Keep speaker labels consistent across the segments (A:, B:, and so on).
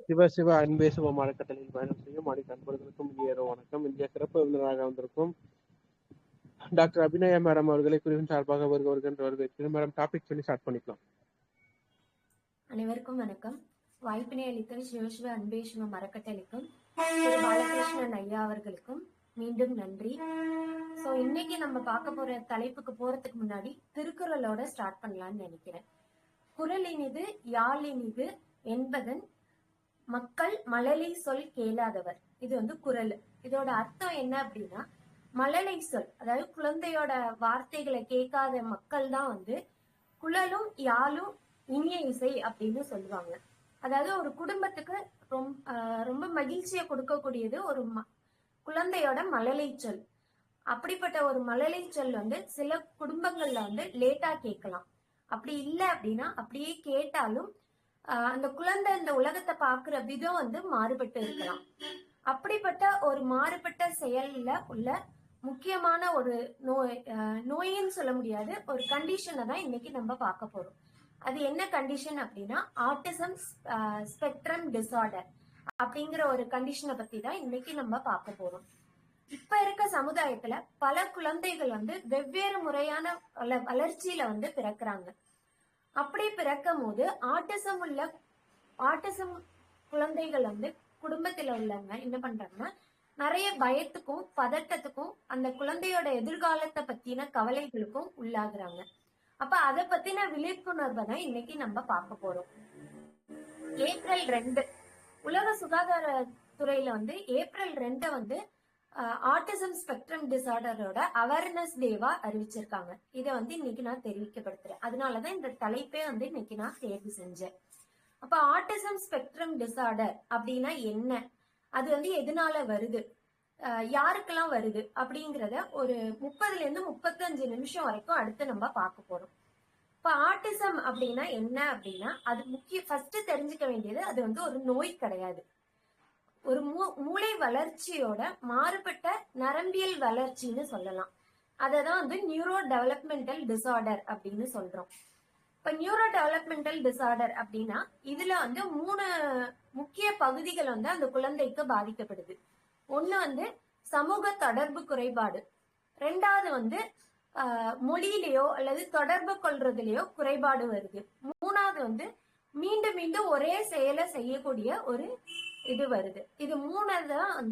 A: சிவ சிவ அன்பே சிவம் அறக்கட்டளையில் பயணம் செய்யும் அனைத்து அன்பர்களுக்கும் இந்திய வணக்கம். இந்திய சிறப்பு விருந்தினராக வந்திருக்கும் டாக்டர் அபிநயா மேடம் அவர்களை குழுவின் சார்பாக வருகின்ற வரவேற்கிறேன். மேடம், டாபிக் சொல்லி ஸ்டார்ட் பண்ணிக்கலாம்.
B: அனைவருக்கும் வணக்கம். வாய்ப்பினை அளித்த சிவசிவ அன்பே சிவம் அறக்கட்டளைக்கும் திரு பாலகிருஷ்ணன் ஐயா அவர்களுக்கும் மீண்டும் நன்றி. சோ இன்னைக்கு நம்ம பார்க்க போற தலைப்புக்கு போறதுக்கு முன்னாடி திருக்குறளோட ஸ்டார்ட் பண்ணலாம்னு நினைக்கிறேன். குறள் இனிது யாழ் இனிது என்பதன் மக்கள் மழலை சொல் கேளாதவர். இது குறள். இதோட அர்த்தம் என்ன அப்படின்னா, மழலை சொல், அதாவது குழந்தையோட வார்த்தைகளை கேட்காத மக்கள் தான் குழலும் யாழும் இனிய இசை அப்படின்னு சொல்லுவாங்க. அதாவது ஒரு குடும்பத்துக்கு ரொம்ப மகிழ்ச்சியை கொடுக்கக்கூடியது ஒரு குழந்தையோட மழலை சொல். அப்படிப்பட்ட ஒரு மழலை சொல் சில குடும்பங்கள்ல லேட்டா கேட்கலாம். அப்படி இல்லை அப்படின்னா அப்படியே கேட்டாலும் அந்த குழந்தை இந்த உலகத்தை பாக்குற விதம் மாறுபட்டு இருக்கலாம். அப்படிப்பட்ட ஒரு மாறுபட்ட செயல்ல உள்ள முக்கியமான ஒரு நோயின்னு சொல்ல முடியாது, ஒரு கண்டிஷனை தான் இன்னைக்கு நம்ம பார்க்க போறோம். அது என்ன கண்டிஷன் அப்படின்னா, ஆட்டிசம் ஸ்பெக்ட்ரம் டிசார்டர் அப்படிங்கிற ஒரு கண்டிஷனை பத்தி தான் இன்னைக்கு நம்ம பார்க்க போறோம். இப்ப இருக்க சமுதாயத்துல பல குழந்தைகள் வெவ்வேறு முறையான வளர்ச்சியில பிறக்கிறாங்க. அப்படி பிறக்கும் போது ஆட்டிசம் குழந்தைகள் குடும்பத்துல உள்ளவங்க என்ன பண்றாங்கன்னா, நிறைய பயத்துக்கும் பதட்டத்துக்கும் அந்த குழந்தையோட எதிர்காலத்தை பத்தின கவலைகளுக்கும் உள்ளாகுறாங்க. அப்ப அதை பத்தின விழிப்புணர்வை தான் இன்னைக்கு நம்ம பார்க்க போறோம். ஏப்ரல் 2 உலக சுகாதார துறையில ஏப்ரல் 2 ஆட்டிசம் ஸ்பெக்ட்ரம் டிசார்டரோட அவேர்னஸ் டேவா அறிவிச்சிருக்காங்க. இதை இன்னைக்கு நான் தெரிவிக்கப்படுத்துறேன். அதனாலதான் இந்த தலைப்பே இன்னைக்கு நான் தேர்வு செஞ்சேன். அப்ப ஆட்டிசம் ஸ்பெக்ட்ரம் டிசார்டர் அப்படின்னா என்ன, அது எதனால வருது, யாருக்கெல்லாம் வருது அப்படிங்கிறத ஒரு 30-35 நிமிஷம் வரைக்கும் அடுத்து நம்ம பார்க்க போறோம். இப்ப ஆட்டிசம் அப்படின்னா என்ன அப்படின்னா, அது ஃபர்ஸ்ட் தெரிஞ்சுக்க வேண்டியது, அது ஒரு நோய் கிடையாது. ஒரு மூளை வளர்ச்சியோட மாறுபட்ட நரம்பியல் வளர்ச்சின்னு சொல்லலாம். அததான் நியூரோ டெவலப்மெண்டல் டிசார்டர் அப்படின்னு சொல்றோம். இப்ப நியூரோ டெவலப்மெண்டல் டிசார்டர் அப்படின்னா இதுல 3 முக்கிய பகுதிகள் அந்த குழந்தைக்கு பாதிக்கப்படுது. ஒண்ணு சமூக தொடர்பு குறைபாடு, ரெண்டாவது மொழியிலேயோ அல்லது தொடர்பு கொள்றதுலயோ குறைபாடு வருது, மூணாவது மீண்டும் மீண்டும் ஒரே செயலை செய்யக்கூடிய ஒரு இது வருது. இது 3 தான்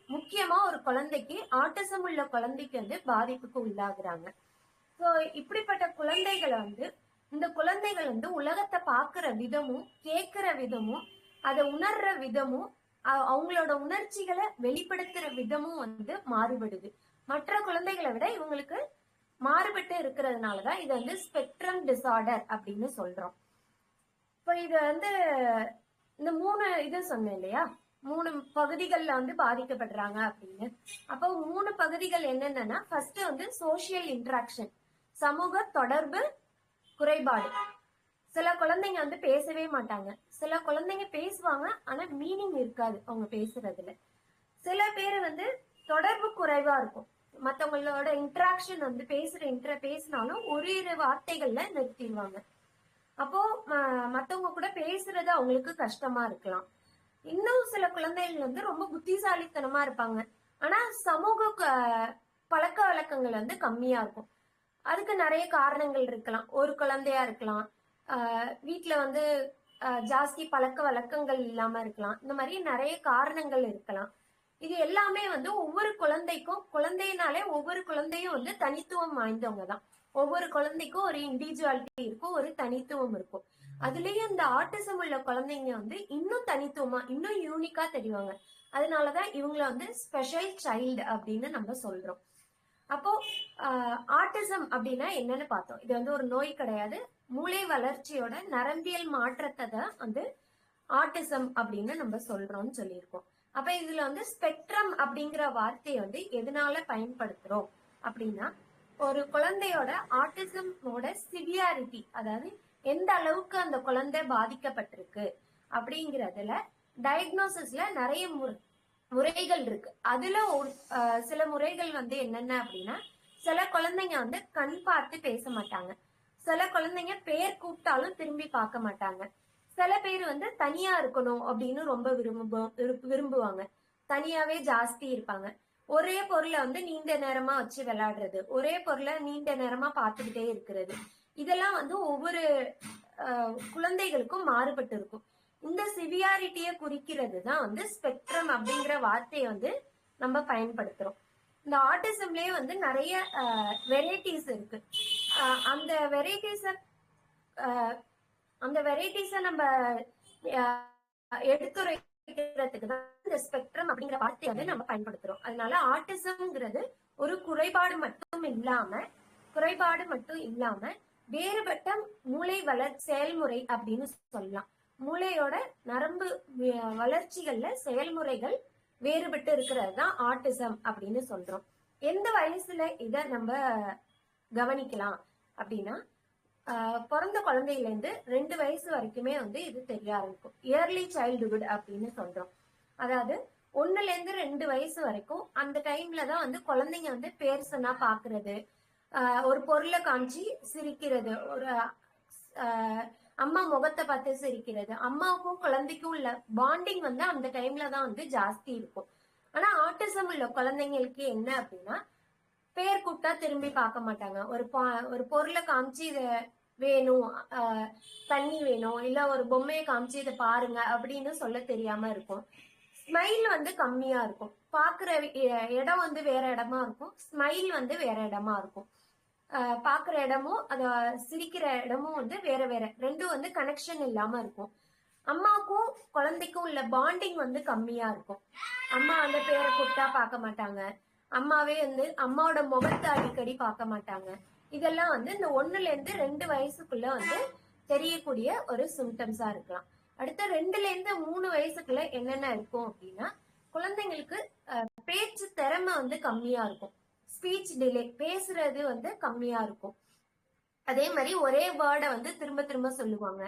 B: முக்கியமா ஒரு குழந்தைக்கு, ஆட்டிசம் உள்ள குழந்தைக்கு பாதிப்புக்கு உள்ளாகுறாங்க. சோ இப்படிப்பட்ட குழந்தைகளை இந்த குழந்தைகள் உலகத்தை பாக்குற விதமும் கேட்கிற விதமும் அதை உணர்ற விதமும் அவங்களோட உணர்ச்சிகளை வெளிப்படுத்துற விதமும் மாறுபடுது. மற்ற குழந்தைகளை விட இவங்களுக்கு மாறுபட்டு இருக்கிறதுனாலதான் இது ஸ்பெக்ட்ரம் டிசார்டர் அப்படின்னு சொல்றோம். இப்ப இது இந்த 3 இது சொன்னேன் இல்லையா, 3 பகுதிகள்ல பாதிக்கப்படுறாங்க அப்படின்னு. அப்போ 3 பகுதிகள் என்னென்னா, ஃபர்ஸ்ட் சோசியல் இன்டராக்ஷன், சமூக தொடர்பு குறைபாடு. சில குழந்தைங்க பேசவே மாட்டாங்க, சில குழந்தைங்க பேசுவாங்க ஆனா மீனிங் இருக்காது அவங்க பேசுறதுல. சில பேர் தொடர்பு குறைவா இருக்கும், மத்தவங்களோட இன்டராக்ஷன் பேசினாலும் ஒரு வார்த்தைகள்ல நிறுத்திடுவாங்க. அப்போ மத்தவங்க கூட பேசுறது அவங்களுக்கு கஷ்டமா இருக்கலாம். இன்னும் சில குழந்தைகள் ரொம்ப புத்திசாலித்தனமா இருப்பாங்க, ஆனா சமூக பழக்க வழக்கங்கள் கம்மியா இருக்கும். அதுக்கு நிறைய காரணங்கள் இருக்கலாம். ஒரு குழந்தையா இருக்கலாம், வீட்டுல ஜாஸ்தி பழக்க வழக்கங்கள் இல்லாம இருக்கலாம். இந்த மாதிரி நிறைய காரணங்கள் இருக்கலாம். இது எல்லாமே ஒவ்வொரு குழந்தைக்கும், குழந்தையினாலே ஒவ்வொரு குழந்தையும் தனித்துவம் வாய்ந்தவங்க தான். ஒவ்வொரு குழந்தைக்கும் ஒரு இண்டிவிஜுவாலிட்டி இருக்கும், ஒரு தனித்துவம் இருக்கும். அதுலயும் இந்த ஆட்டிசம் உள்ள குழந்தைங்க இன்னும் தனித்துவமா, இன்னும் யூனிக்கா தெரிவாங்க. அதனாலதான் இவங்கள ஸ்பெஷல் சைல்டு அப்படின்னு நம்ம சொல்றோம். அப்போ ஆட்டிசம் அப்படின்னா என்னன்னு பார்த்தோம். இது ஒரு நோய் கிடையாது, மூளை வளர்ச்சியோட நரம்பியல் மாற்றத்தை தான் ஆட்டிசம் அப்படின்னு நம்ம சொல்றோம்னு சொல்லியிருக்கோம். அப்ப இதுல ஸ்பெக்ட்ரம் அப்படிங்கிற வார்த்தையை எதனால பயன்படுத்துறோம் அப்படின்னா, ஒரு குழந்தையோட ஆட்டிசமோட சிவியாரிட்டி, அதாவது எந்த அளவுக்கு அந்த குழந்தை பாதிக்கப்பட்டிருக்கு அப்படிங்கறதுல டயக்னோசிஸ்ல நிறைய முறைகள் இருக்கு. அதுல சில முறைகள் என்னென்ன அப்படின்னா, சில குழந்தைங்க கண் பார்த்து பேச மாட்டாங்க, சில குழந்தைங்க பேர் கூப்பிட்டாலும் திரும்பி பார்க்க மாட்டாங்க, சில பேர் வந்து தனியா இருக்கணும் அப்படின்னு ரொம்ப விரும்புவாங்க. தனியாவே ஜாஸ்தி இருப்பாங்க. ஒரே பொருளை வந்து நீண்ட நேரமா வச்சு விளையாடுறது, ஒரே பொருளை நீண்ட நேரமா பார்த்துக்கிட்டே இருக்கிறது, இதெல்லாம் வந்து ஒவ்வொரு குழந்தைகளுக்கும் மாறுபட்டு இருக்கும். இந்த சிவியாரிட்டியை குறிக்கிறது தான் வந்து ஸ்பெக்ட்ரம் அப்படிங்கிற வார்த்தையை வந்து நம்ம பயன்படுத்துறோம். இந்த ஆட்டிசம்லயே வந்து நிறைய வெரைட்டிஸ் இருக்கு. அந்த வெரைட்டிஸ நம்ம எடுத்துரைக்கிறதுக்கு தான் இந்த ஸ்பெக்ட்ரம் அப்படிங்கிற வார்த்தையை வந்து நம்ம பயன்படுத்துறோம். அதனால ஆட்டிசம்ங்கிறது ஒரு குறைபாடு மட்டும் இல்லாம வேறுபட்ட மூளை செயல்முறை அப்படின்னு சொல்லலாம். மூளையோட நரம்பு வளர்ச்சிகள்ல செயல்முறைகள் வேறுபட்டு இருக்கிறது தான் ஆட்டிசம் அப்படின்னு சொல்றோம். எந்த வயசுல இத நம்ம கவனிக்கலாம் அப்படின்னா, பிறந்த குழந்தையில இருந்து 2 வயசு வரைக்குமே வந்து இது தெரிய ஆரம்பிக்கும். இயர்லி சைல்டுஹுட் அப்படின்னு சொல்றோம். அதாவது 1ல இருந்து 2 வயசு வரைக்கும் அந்த டைம்ல தான் வந்து குழந்தைங்க வந்து பேர் சொன்னா பாக்குறது, ஒரு பொருளை காமிச்சு சிரிக்கிறது, ஒரு அம்மா முகத்தை பார்த்து சிரிக்கிறது, அம்மாவுக்கும் குழந்தைக்கும் உள்ள பாண்டிங் வந்து அந்த டைம்ல தான் வந்து ஜாஸ்தி இருக்கும். ஆனா ஆட்டிசம் உள்ள குழந்தைங்களுக்கு என்ன அப்படின்னா, பேர் கூப்பிட்டா திரும்பி பார்க்க மாட்டாங்க. ஒரு பொருளை காமிச்சு இத வேணும், தண்ணி வேணும், இல்ல ஒரு பொம்மையை காமிச்சு இதை பாருங்க அப்படின்னு சொல்ல தெரியாம இருக்கும். ஸ்மைல் வந்து கம்மியா இருக்கும். பாக்குற இடம் வந்து வேற இடமா இருக்கும், ஸ்மைல் வந்து வேற இடமா இருக்கும். பாக்குற இடமும் அத சிரிக்கிற இடமும் வந்து வேற வேற, ரெண்டும் வந்து கனெக்ஷன் இல்லாம இருக்கும். அம்மாவுக்கும் குழந்தைக்கும் உள்ள பாண்டிங் வந்து கம்மியா இருக்கும். அம்மா அந்த பேரை கூப்பிட்டா பார்க்க மாட்டாங்க, அம்மாவே வந்து அம்மாவோட முகத்தை அடிக்கடி பார்க்க மாட்டாங்க. இதெல்லாம் வந்து இந்த 1ல இருந்து 2 வயசுக்குள்ள வந்து தெரியக்கூடிய ஒரு சிம்டம்ஸா இருக்கலாம். அடுத்த 2ல இருந்து 3 வயசுக்குள்ள என்னென்ன இருக்கும் அப்படின்னா, குழந்தைங்களுக்கு பேச்சு திறமை வந்து கம்மியா இருக்கும். ஸ்பீச் டிலே, பேசுறது வந்து கம்மியா இருக்கும். அதே மாதிரி ஒரே வேர்டை வந்து திரும்ப திரும்ப சொல்லுவாங்க.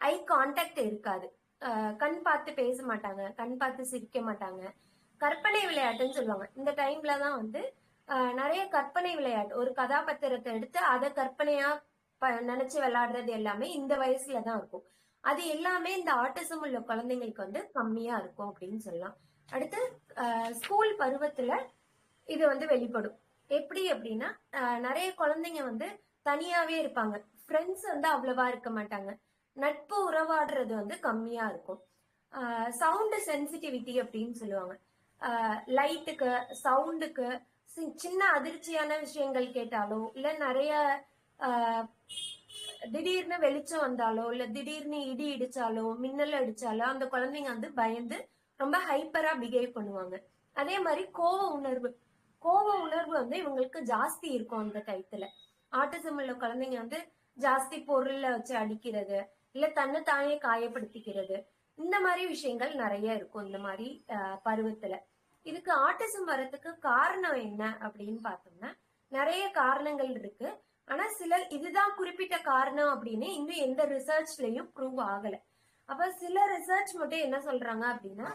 B: ஐ கான்டாக்ட் இருக்காது, கண் பார்த்து பேச மாட்டாங்க, கண் பார்த்து சிரிக்க மாட்டாங்க. கற்பனை விளையாட்டுன்னு சொல்லுவாங்க. இந்த டைம்ல தான் வந்து நிறைய கற்பனை விளையாட்டு, ஒரு கதாபாத்திரத்தை எடுத்து அதை கற்பனையா நினைச்சு விளையாடுறது எல்லாமே இந்த வயசுல தான் இருக்கும். அது எல்லாமே இந்த ஆட்டிசம் உள்ள குழந்தைங்களுக்கு வந்து கம்மியா இருக்கும் அப்படின்னு சொல்லலாம். அடுத்து ஸ்கூல் பருவத்துல இது வந்து வெளிப்படும். எப்படி அப்படின்னா, நிறைய குழந்தைங்க வந்து தனியாவே இருப்பாங்க, ஃப்ரெண்ட்ஸ் வந்து அவ்வளவா இருக்க மாட்டாங்க, நட்பு உறவாடுறது வந்து கம்மியா இருக்கும். சவுண்டு சென்சிட்டிவிட்டி அப்படின்னு சொல்லுவாங்க. லைட்டுக்கு, சவுண்டுக்கு, சின்ன அதிர்ச்சியான விஷயங்கள் கேட்டாலோ, இல்ல நிறைய திடீர்னு வெளிச்சம் வந்தாலோ, இல்ல திடீர்னு இடி இடிச்சாலோ, மின்னல் அடிச்சாலோ அந்த குழந்தைங்க வந்து பயந்து ரொம்ப ஹைப்பரா பிஹேவ் பண்ணுவாங்க. அதே மாதிரி கோவ உணர்வு வந்து இவங்களுக்கு ஜாஸ்தி இருக்கும் அந்த டயத்துல. ஆட்டிசம் உள்ள குழந்தைங்க வந்து ஜாஸ்தி பொருள்ல வச்சு அடிக்கிறது, இல்ல தன்னைத்தானே காயப்படுத்திக்கிறது, இந்த மாதிரி விஷயங்கள் நிறைய இருக்கும் இந்த மாதிரி பருவத்துல. இதுக்கு ஆட்டிசம் வரதுக்கு காரணம் என்ன அப்படின்னு பார்த்தோம்னா, நிறைய காரணங்கள் இருக்கு. ஆனா இதுதான் குறிப்பிட்ட காரணம் அப்படின்னு இன்னும் எந்த ரிசர்ச்லயும் ப்ரூவ் ஆகல. அப்ப சில ரிசர்ச் மட்டும் என்ன சொல்றாங்க அப்படின்னா,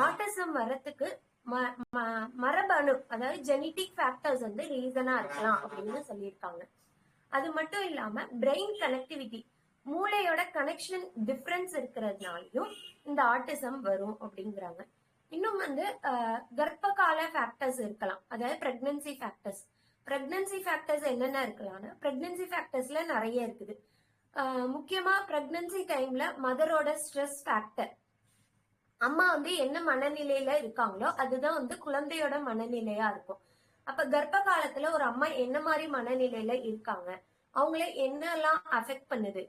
B: ஆட்டிசம் வரத்துக்கு மரபணு, அதாவது ஜெனட்டிக் ஃபேக்டர்ஸ் வந்து ரீசனா இருக்கலாம் அப்படின்னு சொல்லியிருக்காங்க. அது மட்டும் இல்லாம பிரெயின் கனெக்டிவிட்டி, மூளையோட கனெக்ஷன் டிஃபரன்ஸ் இருக்கிறதுனாலயும் இந்த ஆட்டிசம் வரும் அப்படிங்கிறாங்க. இன்னும் வந்து கர்ப்பகால ஃபேக்டர்ஸ் இருக்கலாம், அதாவது பிரெக்னன்சி ஃபேக்டர்ஸ் என்னென்ன இருக்கலாம்னா, பிரெக்னன்சி ஃபேக்டர்ஸ்ல நிறைய இருக்குது. முக்கியமா பிரெக்னன்சி டைம்ல மதரோட ஸ்ட்ரெஸ் ஃபேக்டர், அம்மா வந்து என்ன மனநிலையில இருக்காங்களோ அதுதான் வந்து குழந்தையோட மனநிலையா இருக்கும். அப்ப கர்ப்ப காலத்துல ஒரு அம்மா என்ன மாதிரி மனநிலையில இருக்காங்க, அவங்கள என்னெல்லாம் அஃபெக்ட் பண்ணுது.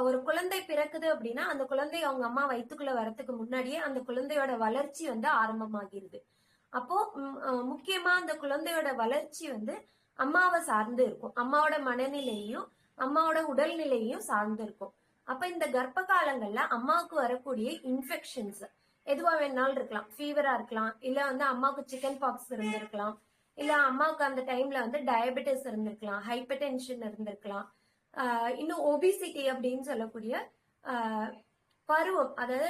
B: ஒரு குழந்தை பிறக்குது அப்படின்னா அந்த குழந்தை அவங்க அம்மா வயிற்றுக்குள்ள வரத்துக்கு முன்னாடியே அந்த குழந்தையோட வளர்ச்சி வந்து ஆரம்பமாகிருது. அப்போ முக்கியமா அந்த குழந்தையோட வளர்ச்சி வந்து அம்மாவை சார்ந்து இருக்கும், அம்மாவோட மனநிலையையும் அம்மாவோட உடல்நிலையையும் சார்ந்து இருக்கும். அப்ப இந்த கர்ப்ப காலங்கள்ல அம்மாவுக்கு வரக்கூடிய இன்ஃபெக்ஷன்ஸ் எதுவா வேணாலும் இருக்கலாம். ஃபீவரா இருக்கலாம், இல்ல வந்து அம்மாவுக்கு சிக்கன் பாக்ஸ் இருந்திருக்கலாம், இல்ல அம்மாவுக்கு அந்த டைம்ல வந்து டயபெட்டிஸ் இருந்திருக்கலாம், ஹைப்பர் டென்ஷன் இருந்திருக்கலாம், இன்னும் ஒபிசிட்டி அப்படின்னு சொல்லக்கூடிய பருவம், அதாவது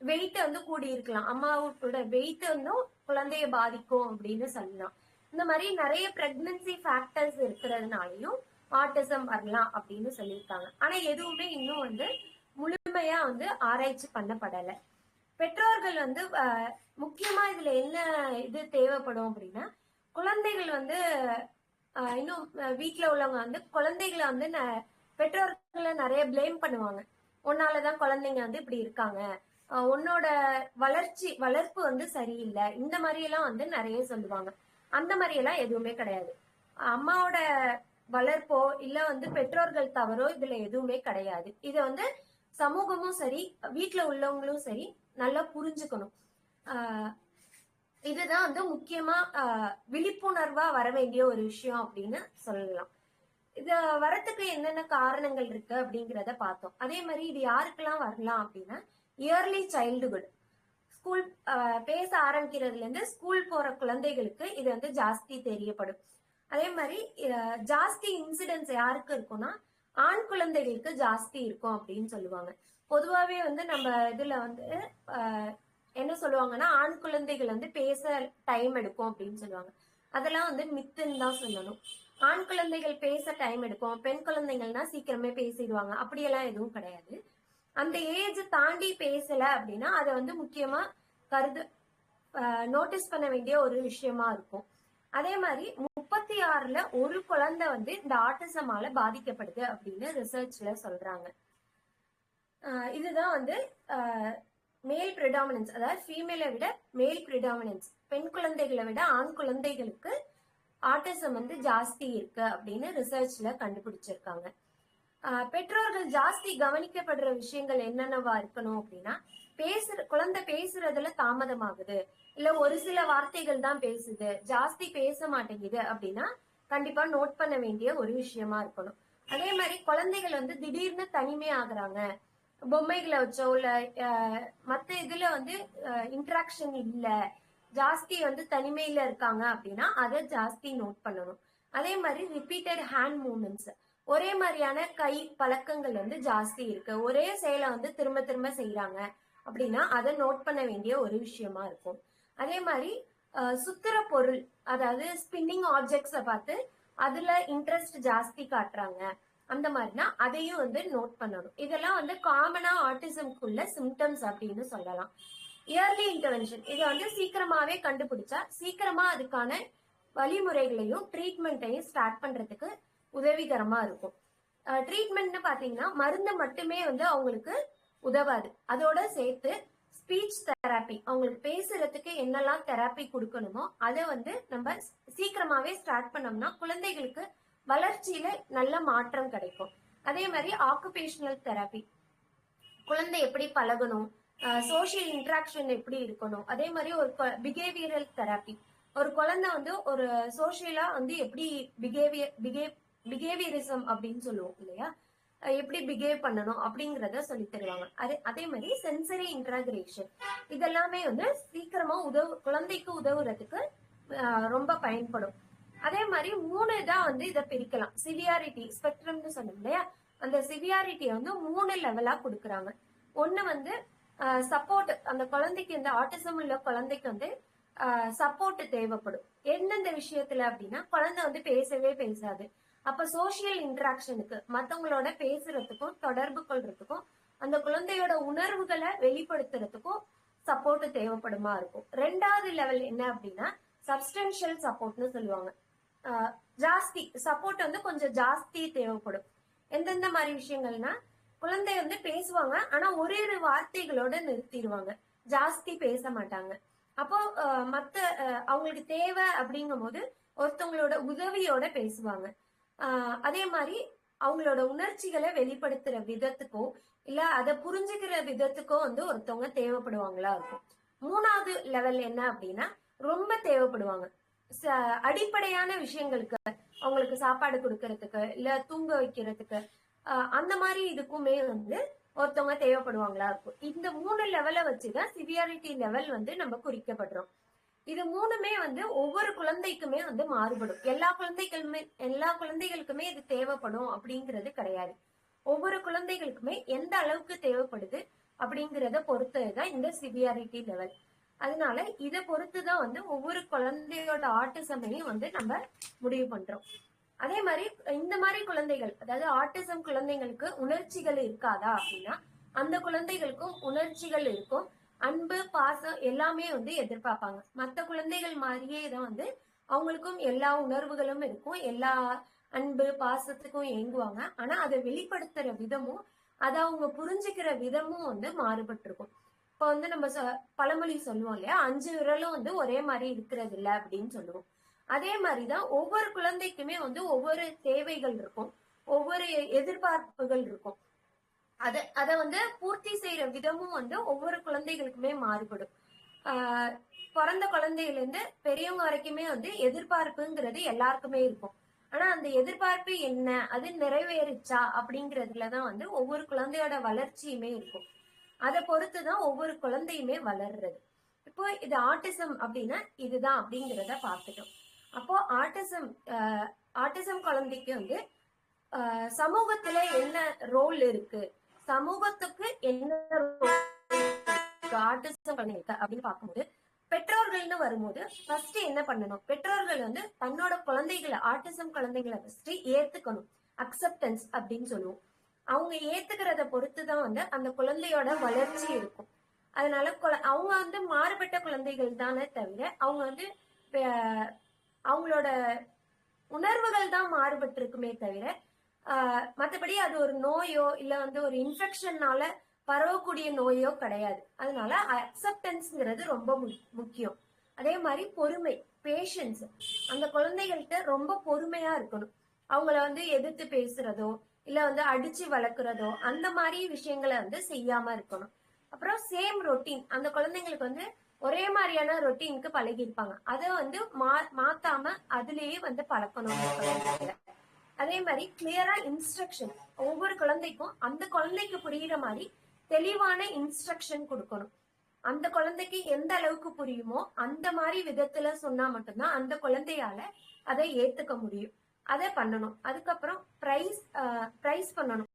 B: வெயிட் வந்து கூடி இருக்கலாம், அம்மாவோட வெயிட் வந்து குழந்தைய பாதிக்கும் அப்படின்னு சொல்லலாம். இந்த மாதிரி நிறைய பிரெக்னன்சி ஃபேக்டர்ஸ் இருக்கிறதுனாலையும் ஆட்டிசம் வரலாம் அப்படின்னு சொல்லியிருக்காங்க. ஆனா எதுவுமே இன்னும் வந்து முழுமையா வந்து ஆராய்ச்சி பண்ணப்படலை. பெற்றோர்கள் வந்து முக்கியமா இதுல என்ன இது தேவைப்படும் அப்படின்னா, குழந்தைகள் வந்து இன்னும் வீட்டுல உள்ளவங்க வந்து குழந்தைகளை வந்து பெற்றோர்களை நிறைய பிளேம் பண்ணுவாங்க. உன்னாலதான் குழந்தைங்க வந்து இப்படி இருக்காங்க, உன்னோட வளர்ப்பு வந்து சரியில்லை, இந்த மாதிரி எல்லாம் வந்து நிறைய சொல்லுவாங்க. அந்த மாதிரி எல்லாம் எதுவுமே கிடையாது. அம்மாவோட வளர்ப்போ இல்ல வந்து பெற்றோர்கள் தவறோ இதுல எதுவுமே கிடையாது. இத வந்து சமூகமும் சரி, வீட்டுல உள்ளவங்களும் சரி நல்லா புரிஞ்சுக்கணும். இதுதான் வந்து முக்கியமா விழிப்புணர்வா வர வேண்டிய ஒரு விஷயம் அப்படின்னு சொல்லலாம். இது வரத்துக்கு என்னென்ன காரணங்கள் இருக்கு அப்படிங்கிறத பார்த்தோம். அதே மாதிரி இது யாருக்கெல்லாம் வரலாம் அப்படின்னா, இயர்லி சைல்டுஹுட், ஸ்கூல் பேச ஆரம்பிக்கிறதுல இருந்து ஸ்கூல் போற குழந்தைகளுக்கு இது வந்து ஜாஸ்தி தெரியப்படும். அதே மாதிரி ஜாஸ்தி இன்சிடென்ட்ஸ் யாருக்கு இருக்கும்னா, ஆண் குழந்தைகளுக்கு ஜாஸ்தி இருக்கும் அப்படின்னு சொல்லுவாங்க. பொதுவாவே வந்து நம்ம இதுல வந்து என்ன சொல்லுவாங்கன்னா, ஆண் குழந்தைகள் வந்து பேச டைம் எடுக்கும் அப்படின்னு சொல்லுவாங்க. அதெல்லாம் வந்து மித்துன்னு தான் சொல்லணும். ஆண் குழந்தைகள் பேச டைம் எடுக்கும், பெண் குழந்தைகள்னா சீக்கிரமே பேசிடுவாங்க, அப்படியெல்லாம் எதுவும் கிடையாது. அந்த ஏஜ் தாண்டி பேசல அப்படின்னா அதை வந்து முக்கியமா நோட்டீஸ் பண்ண வேண்டிய ஒரு விஷயமா இருக்கும். அதே மாதிரி 36ல ஒரு குழந்தை வந்து இந்த ஆட்டிசமால பாதிக்கப்படுது அப்படின்னு ரிசர்ச்ல சொல்றாங்க. இதுதான் வந்து மேல் ப்ரிடாமினன்ஸ், அதாவது ஃபீமேலை விட மேல் ப்ரிடாமினன்ஸ், பெண் குழந்தைகளை விட ஆண் குழந்தைகளுக்கு ஆட்டிசம் வந்து ஜாஸ்தி இருக்கு அப்படின்னு ரிசர்ச்ல கண்டுபிடிச்சிருக்காங்க. பெற்றோர்கள் ஜாஸ்தி கவனிக்கப்படுற விஷயங்கள் என்னென்னவா இருக்கணும் அப்படின்னா, குழந்தை பேசுறதுல தாமதமாகுது, இல்ல ஒரு சில வார்த்தைகள் தான் பேசுது, ஜாஸ்தி பேச மாட்டேங்குது அப்படின்னா கண்டிப்பா நோட் பண்ண வேண்டிய ஒரு விஷயமா இருக்கணும். அதே மாதிரி குழந்தைகள் வந்து திடீர்னு தனிமை ஆகுறாங்க, பொம்மைகளை வச்சோ இல்ல மத்த இதுல வந்து இன்ட்ராக்ஷன் இல்ல, ஜாஸ்தி வந்து தனிமையில இருக்காங்க அப்படின்னா அதை ஜாஸ்தி நோட் பண்ணணும். அதே மாதிரி ரிப்பீட்டட் ஹேண்ட் மூவ்மெண்ட்ஸ், ஒரே மாதிரியான கை பழக்கங்கள் வந்து ஜாஸ்தி இருக்கு, ஒரே செயலை வந்து திரும்ப திரும்ப செய்யறாங்க அப்படின்னா அதை நோட் பண்ண வேண்டிய ஒரு விஷயமா இருக்கும். அதே மாதிரி சுத்துற பொருள், அதாவது ஸ்பின்னிங் ஆப்ஜெக்ட்ஸை பார்த்து அதுல இன்ட்ரெஸ்ட் ஜாஸ்தி காட்டுறாங்க, அந்த மாதிரினா அதையும் வந்து நோட் பண்ணணும். இதெல்லாம் வந்து காமனா ஆட்டிசம்குள்ள சிம்டம்ஸ் அப்படின்னு சொல்லலாம். இயர்லி இன்டர்வென்ஷன், இதை வந்து சீக்கிரமாவே கண்டுபிடிச்சா சீக்கிரமா அதுக்கான வழிமுறைகளையும் ட்ரீட்மெண்ட்டையும் ஸ்டார்ட் பண்றதுக்கு உதவிகரமா இருக்கும். ட்ரீட்மெண்ட்னு பாத்தீங்கன்னா மருந்து மட்டுமே வந்து அவங்களுக்கு உதவாது, அதோட சேர்த்து ஸ்பீச் தெராப்பி, அவங்களுக்கு பேசுறதுக்கு என்னெல்லாம் தெராப்பி கொடுக்கணுமோ அதை வந்து நம்ம சீக்கிரமாவே ஸ்டார்ட் பண்ணோம்னா குழந்தைகளுக்கு வளர்ச்சியில நல்ல மாற்றம் கிடைக்கும். அதே மாதிரி ஆக்குபேஷனல் தெராப்பி, குழந்தை எப்படி பழகணும், சோசியல் இன்ட்ராக்ஷன் எப்படி இருக்கணும், அதே மாதிரி ஒரு பிஹேவியரல் தெராப்பி, ஒரு குழந்தை வந்து ஒரு சோசியலா வந்து எப்படி பிஹேவியரிசம் அப்படின்னு சொல்லுவோம் இல்லையா, எப்படி பிஹேவ் பண்ணணும் அப்படிங்கறத சொல்லி தருவாங்க. அதே மாதிரி சென்சரி இன்டகிரேஷன், இதெல்லாமே வந்து சீக்கிரமா குழந்தைக்கு உதவுறதுக்கு ரொம்ப பயன்படும். அதே மாதிரி 3 தான் வந்து இதை பிரிக்கலாம். சிவியாரிட்டி ஸ்பெக்ட்ரம்னு சொன்னோம் இல்லையா, அந்த சிவியாரிட்டியை வந்து 3 லெவலா கொடுக்குறாங்க. ஒண்ணு வந்து சப்போர்ட், அந்த குழந்தைக்கு, இந்த ஆட்டிசம் உள்ள குழந்தைக்கு வந்து சப்போர்ட் தேவைப்படும். எந்தெந்த விஷயத்துல அப்படின்னா, குழந்தை வந்து பேசவே பேசாது, அப்ப சோசியல் இன்டராக்ஷனுக்கு, மத்தவங்களோட பேசுறதுக்கும் தொடர்பு கொள்றதுக்கும் அந்த குழந்தையோட உணர்வுகளை வெளிப்படுத்துறதுக்கும் சப்போர்ட் தேவைப்படுமா இருக்கும். 2வது லெவல் என்ன அப்படின்னா சப்ஸ்டன்ஷியல் சப்போர்ட்னு சொல்லுவாங்க. ஜாஸ்தி சப்போர்ட் வந்து கொஞ்சம் ஜாஸ்தி தேவைப்படும். எந்தெந்த மாதிரி விஷயங்கள்னா, குழந்தை வந்து பேசுவாங்க ஆனா ஒரு வார்த்தைகளோட நிறுத்திடுவாங்க, ஜாஸ்தி பேச மாட்டாங்க. அப்போ மத்த அவங்களுக்கு தேவை அப்படிங்கும் போது ஒருத்தவங்களோட உதவியோட பேசுவாங்க. அதே மாதிரி அவங்களோட உணர்ச்சிகளை வெளிப்படுத்துற விதத்துக்கோ இல்ல அதை புரிஞ்சுக்கிற விதத்துக்கோ வந்து ஒருத்தவங்க தேவைப்படுவாங்களா இருக்கும். 3வது லெவல் என்ன அப்படின்னா ரொம்ப தேவைப்படுவாங்க. அடிப்படையான விஷயங்களுக்கு, அவங்களுக்கு சாப்பாடு கொடுக்கறதுக்கு இல்ல தூங்க வைக்கிறதுக்கு, அந்த மாதிரி இதுக்குமே வந்து ஒருத்தவங்க தேவைப்படுவாங்களா இருக்கும். இந்த 3 லெவலை வச்சுதான் சிவியாரிட்டி லெவல் வந்து நம்ம குறிக்கப்படுறோம். இது 3மே வந்து ஒவ்வொரு குழந்தைக்குமே வந்து மாறுபடும். எல்லா குழந்தைகளுக்குமே இது தேவைப்படும் அப்படிங்கிறது கிடையாது. ஒவ்வொரு குழந்தைகளுக்குமே எந்த அளவுக்கு தேவைப்படுது அப்படிங்கிறத பொறுத்ததுதான் இந்த சிவியாரிட்டி லெவல். அதனால இதை பொறுத்துதான் வந்து ஒவ்வொரு குழந்தையோட ஆட்டிசமையும் வந்து நம்ம முடிவு பண்றோம். அதே மாதிரி இந்த மாதிரி குழந்தைகள், அதாவது ஆட்டிசம் குழந்தைங்களுக்கு உணர்ச்சிகள் இருக்காதா அப்படின்னா, அந்த குழந்தைகளுக்கும் உணர்ச்சிகள் இருக்கும், அன்பு பாசம் எல்லாமே வந்து எதிர்பார்ப்பாங்க. மற்ற குழந்தைகள் மாதிரியே தான் வந்து அவங்களுக்கும் எல்லா உணர்வுகளும் இருக்கும், எல்லா அன்பு பாசத்துக்கும் ஏங்குவாங்க. ஆனா அதை வெளிப்படுத்துற விதமும் அதை அவங்க புரிஞ்சுக்கிற விதமும் வந்து மாறுபட்டு இருக்கும். இப்ப வந்து நம்ம பழமொழி சொல்லுவோம் இல்லையா, 5 விரலும் வந்து ஒரே மாதிரி இருக்கிறது இல்ல அப்படின்னு சொல்லுவோம். அதே மாதிரிதான் ஒவ்வொரு குழந்தைக்குமே வந்து ஒவ்வொரு தேவைகள் இருக்கும், ஒவ்வொரு எதிர்பார்ப்புகள் இருக்கும். அத வந்து பூர்த்தி செய்யற விதமும் வந்து ஒவ்வொரு குழந்தைகளுக்குமே மாறுபடும். பிறந்த குழந்தையில இருந்து பெரியவங்க வரைக்குமே வந்து எதிர்பார்ப்புங்கிறது எல்லாருக்குமே இருக்கும். ஆனா அந்த எதிர்பார்ப்பு என்ன, அது நிறைவேறிச்சா அப்படிங்கறதுலதான் வந்து ஒவ்வொரு குழந்தையோட வளர்ச்சியுமே இருக்கும். அதை பொறுத்துதான் ஒவ்வொரு குழந்தையுமே வளர்றது. இப்போ இது ஆட்டிசம் அப்படின்னா இதுதான் அப்படிங்கிறத பார்த்துட்டோம். அப்போ ஆட்டிசம் குழந்தைக்கு வந்து சமூகத்துல என்ன ரோல் இருக்கு, சமூகத்துக்கு என்ன ஆட்டிசம் குழந்தைங்களுக்கு அப்படின்னு பார்க்கும்போது, பெற்றோர்கள்னு வரும்போது ஃபர்ஸ்ட் என்ன பண்ணணும், பெற்றோர்கள் வந்து தன்னோட குழந்தைகளை ஆட்டிசம் குழந்தைகளை ஃபர்ஸ்ட் ஏத்துக்கணும். அக்செப்டன்ஸ் அப்படின்னு சொல்லுவோம். அவங்க ஏத்துக்கிறத பொறுத்துதான் வந்து அந்த குழந்தையோட வளர்ச்சி இருக்கும். அதனால அவங்க வந்து மாறுபட்ட குழந்தைகள் தானே தவிர அவங்க வந்து அவங்களோட உணர்வுகள் தான் மாறுபட்டு இருக்குமே தவிர மற்றபடி அது ஒரு நோயோ இல்ல வந்து ஒரு இன்ஃபெக்ஷன்னால பரவக்கூடிய நோயோ கிடையாது. அதனால அக்செப்டன்ஸ்ங்கிறது ரொம்ப முக்கியம். அதே மாதிரி பொறுமை, பேஷன்ஸ், அந்த குழந்தைகள்கிட்ட ரொம்ப பொறுமையா இருக்கணும். அவங்கள வந்து எதிர்த்து பேசுறதோ இல்ல வந்து அடிச்சு வளர்க்குறதோ அந்த மாதிரி விஷயங்களை வந்து செய்யாம இருக்கணும். அப்புறம் சேம் ரொட்டீன், அந்த குழந்தைங்களுக்கு வந்து ஒரே மாதிரியான ரொட்டீனுக்கு பழகி இருப்பாங்க, அதை வந்து மாத்தாம அதுலயே வந்து பழக்கணும். அதே மாதிரி கிளியரா இன்ஸ்ட்ரக்ஷன், ஒவ்வொரு குழந்தைக்கும் அந்த குழந்தைக்கு புரியுற மாதிரி தெளிவான இன்ஸ்ட்ரக்ஷன் கொடுக்கணும். அந்த குழந்தைக்கு எந்த அளவுக்கு புரியுமோ அந்த மாதிரி விதத்துல சொன்னா மட்டும்தான் அந்த குழந்தையால அதை ஏத்துக்க முடியும். அதை பண்ணணும். அதுக்கப்புறம் பிரைஸ் பண்ணணும்.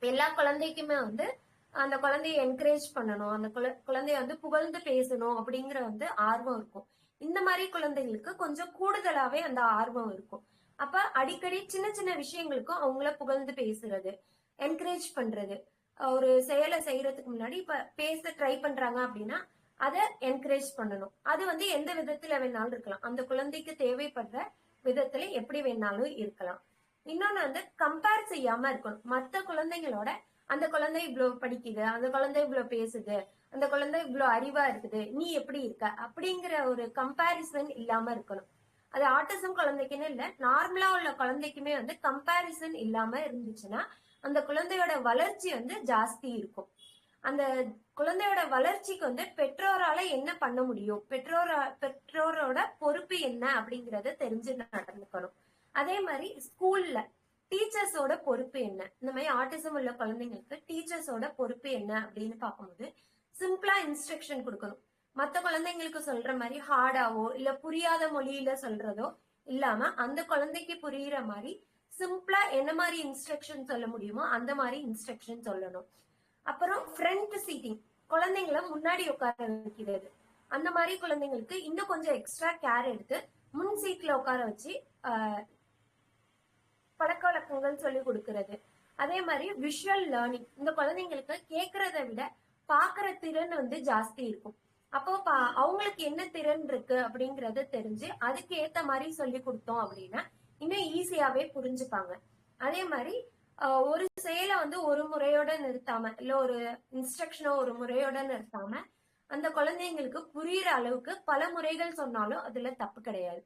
B: எல்லா குழந்தைக்குமே வந்து அந்த குழந்தைய என்கரேஜ் பண்ணணும், அந்த குழந்தைய வந்து புகழ்ந்து பேசணும் அப்படிங்கிற வந்து ஆர்வம் இருக்கும். இந்த மாதிரி குழந்தைகளுக்கு கொஞ்சம் கூடுதலாவே அந்த ஆர்வம் இருக்கும். அப்ப அடிக்கடி சின்ன சின்ன விஷயங்களுக்கும் அவங்கள புகழ்ந்து பேசுறது, என்கரேஜ் பண்றது. ஒரு செயலை செய்யறதுக்கு முன்னாடி இப்ப பேச ட்ரை பண்றாங்க அப்படின்னா அதை என்கரேஜ் பண்ணணும். அது வந்து எந்த விதத்துல வேணாலும் இருக்கலாம், அந்த குழந்தைக்கு தேவைப்படுற விதத்துல எப்படி வேணாலும் இருக்கலாம். இன்னொன்னு வந்து கம்பேர் செய்யாம இருக்கணும் மற்ற குழந்தைங்களோட. அந்த குழந்தை இவ்வளவு படிக்குது, அந்த குழந்தை இவ்வளவு பேசுது, அந்த குழந்தை இவ்வளவு அறிவா இருக்குது, நீ எப்படி இருக்க அப்படிங்கிற ஒரு கம்பேரிசன் இல்லாம இருக்கணும். அது ஆட்டிசம் குழந்தைக்குன்னு இல்ல, நார்மலா உள்ள குழந்தைக்குமே வந்து கம்பேரிசன் இல்லாம இருந்துச்சுன்னா அந்த குழந்தையோட வளர்ச்சி வந்து ஜாஸ்தி இருக்கும். அந்த குழந்தையோட வளர்ச்சிக்கு வந்து பெற்றோரால என்ன பண்ண முடியும், பெற்றோரோட பொறுப்பு என்ன அப்படிங்கறத தெரிஞ்சு நடந்துக்கணும். அதே மாதிரி ஸ்கூல்ல டீச்சர்ஸோட பொறுப்பு என்ன, இந்த மாதிரி ஆட்டிசம் உள்ள குழந்தைங்களுக்கு டீச்சர்ஸோட பொறுப்பு என்ன அப்படின்னு பார்க்கும்போது சிம்பிளா இன்ஸ்ட்ரக்ஷன் கொடுக்கணும். மற்ற குழந்தைங்களுக்கு சொல்ற மாதிரி ஹார்டாவோ இல்ல புரியாத மொழியில சொல்றதோ இல்லாம அந்த குழந்தைக்கு புரியுற மாதிரி சிம்பிளா என்ன மாதிரி இன்ஸ்ட்ரக்ஷன் சொல்ல முடியுமோ அந்த மாதிரி இன்ஸ்ட்ரக்ஷன் சொல்லணும். அப்புறம் ஃப்ரண்ட் சீட்டிங், குழந்தைங்களை முன்னாடி உட்கார வைக்கிறது. அந்த மாதிரி குழந்தைங்களுக்கு இன்னும் கொஞ்சம் எக்ஸ்ட்ரா கேர் எடுத்து முன் சீட்ல உட்கார வச்சு பழக்க வழக்கங்கள் சொல்லி கொடுக்கறது. அதே மாதிரி விஷுவல் லேர்னிங், இந்த குழந்தைங்களுக்கு கேட்கறத விட பாக்குற திறன் வந்து ஜாஸ்தி இருக்கும். அப்போ அவங்களுக்கு என்ன திறன் இருக்கு அப்படிங்கறத தெரிஞ்சு அதுக்கு ஏத்த மாதிரி சொல்லி கொடுத்தோம் அப்படின்னா இன்னும் ஈஸியாவே புரிஞ்சுப்பாங்க. அதே மாதிரி ஒரு செயலை வந்து ஒரு முறையோட நிறுத்தாம இல்ல ஒரு இன்ஸ்ட்ரக்ஷனோ ஒரு முறையோட நிறுத்தாம அந்த குழந்தைங்களுக்கு புரியுற அளவுக்கு பல முறைகள் சொன்னாலும் அதுல தப்பு கிடையாது.